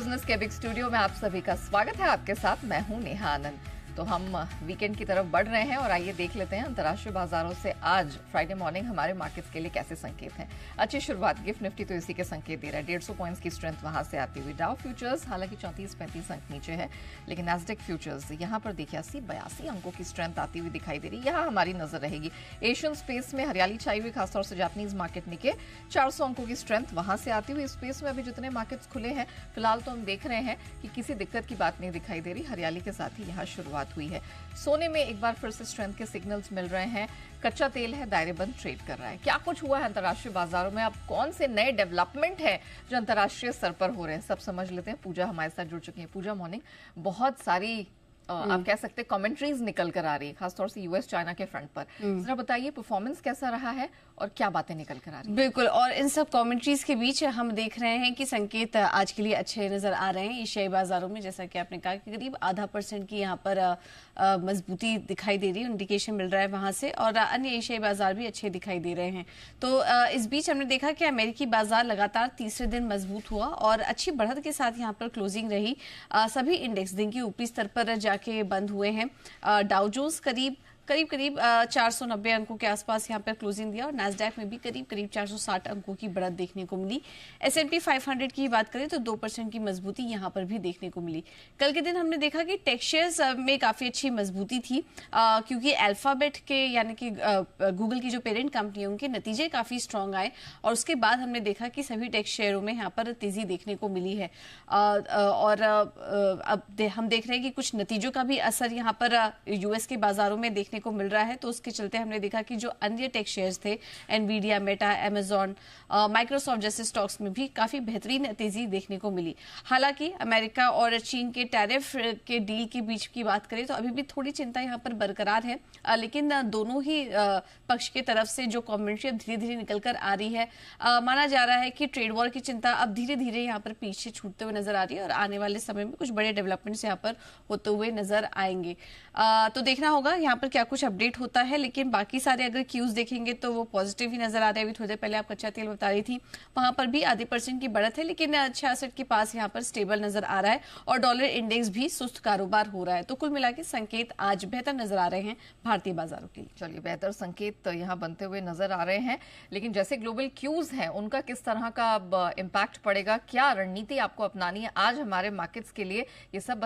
Business के big studio में आप सभी का स्वागत है। आपके साथ मैं हूं नेहा आनंद। तो हम वीकेंड की तरफ बढ़ रहे हैं और आइए देख लेते हैं अंतर्राष्ट्रीय बाजारों से आज फ्राइडे मॉर्निंग हमारे मार्केट्स के लिए कैसे संकेत हैं। अच्छी शुरुआत गिफ्ट निफ्टी तो इसी के संकेत दे रहा है। 150 पॉइंट्स की स्ट्रेंथ वहां से आती हुई। डाउ फ्यूचर्स हालांकि 34-35 अंक नीचे है, लेकिन नैस्डैक फ्यूचर्स यहां पर देखिए 80-82 अंकों की स्ट्रेंथ आती हुई दिखाई दे रही है। यहाँ हमारी नजर रहेगी। एशियन स्पेस में हरियाली छाई हुई, खासतौर से जापानीज मार्केट निके 400 अंकों की स्ट्रेंथ वहां से आती हुई। स्पेस में अभी जितने मार्केट्स खुले हैं फिलहाल तो हम देख रहे हैं कि किसी दिक्कत की बात नहीं दिखाई दे रही। हरियाली के साथ ही यहाँ शुरुआत हुई है। सोने में एक बार फिर से स्ट्रेंथ के सिग्नल्स मिल रहे हैं। कच्चा तेल है दायरेबंद ट्रेड कर रहा है। क्या कुछ हुआ है अंतर्राष्ट्रीय बाजारों में, अब कौन से नए डेवलपमेंट है जो अंतर्राष्ट्रीय स्तर पर हो रहे हैं, सब समझ लेते हैं। पूजा हमारे साथ जुड़ चुकी है। पूजा मॉर्निंग, बहुत सारी आप कह सकते हैं कमेंट्रीज निकल कर आ रही है, खासतौर से यूएस चाइना के फ्रंट पर। जरा बताइए परफॉर्मेंस कैसा रहा है और क्या बातें निकल कर आ रही है। बिल्कुल, और इन सब कमेंट्रीज के बीच हम देख रहे हैं कि संकेत आज के लिए अच्छे नजर आ रहे हैं एशियाई बाजारों में। जैसा कि आपने कहा कि करीब ½ % की यहाँ पर मजबूती दिखाई दे रही है, इंडिकेशन मिल रहा है वहां से, और अन्य एशियाई बाजार भी अच्छे दिखाई दे रहे हैं। तो इस बीच हमने देखा कि अमेरिकी बाजार लगातार तीसरे दिन मजबूत हुआ और अच्छी बढ़त के साथ यहाँ पर क्लोजिंग रही। सभी इंडेक्स दिन की ऊपरी स्तर पर के बंद हुए हैं। डाउ जोन्स करीब 490 अंकों के आसपास यहां पर क्लोजिंग दिया और नैस्डैक में भी करीब 460 अंकों की बढ़त देखने को मिली। S&P 500 की बात करें तो 2% की मजबूती यहां पर भी देखने को मिली। कल के दिन हमने देखा कि टेक शेयर्स में काफी अच्छी मजबूती थी, क्योंकि अल्फाबेट के यानी कि गूगल की जो पेरेंट कंपनी है उनके नतीजे काफी स्ट्रांग आए और उसके बाद हमने देखा कि सभी टेक शेयरों में यहाँ पर तेजी देखने को मिली है। और अब हम देख रहे हैं कि कुछ नतीजों का भी असर यहाँ पर यूएस के बाजारों में देखने को मिल रहा है। तो उसके चलते हमने देखा कि जो अन्य टेक शेयर्स थे, एनवीडिया, मेटा, अमेजॉन, माइक्रोसॉफ्ट जैसे स्टॉक्स में भी काफी बेहतरीन तेजी देखने को मिली। हालांकि अमेरिका और चीन के टैरिफ के डील के बीच की बात करें तो अभी भी थोड़ी चिंता यहाँ पर बरकरार है, लेकिन दोनों ही पक्ष की तरफ से जो कमेंट्री अब धीरे धीरे निकल कर आ रही है, माना जा रहा है कि ट्रेड वॉर की चिंता अब धीरे धीरे यहाँ पर पीछे छूटते हुए नजर आ रही है और आने वाले समय में कुछ बड़े डेवलपमेंट्स यहाँ पर होते हुए नजर आएंगे। तो देखना होगा यहाँ पर क्या कुछ अपडेट होता है, लेकिन बाकी सारे अगर क्यूज देखेंगे तो वो पॉजिटिव ही नजर आ रहे हैं। अभी थोड़ी देर पहले आप कच्चा तेल बता रही थी, वहां पर भी ½ % की बढ़त है, लेकिन 66 के पास यहाँ पर स्टेबल नजर आ रहा है और डॉलर इंडेक्स भी सुस्त कारोबार हो रहा है। तो कुल मिला के संकेत आज बेहतर नजर आ रहे हैं भारतीय बाजारों के लिए। चलिए, बेहतर संकेत तो यहाँ बनते हुए नजर आ रहे हैं, लेकिन जैसे ग्लोबल क्यूज हैं उनका किस तरह का अब इम्पैक्ट पड़ेगा, क्या रणनीति आपको अपनानी है आज हमारे मार्केट्स के लिए, ये सब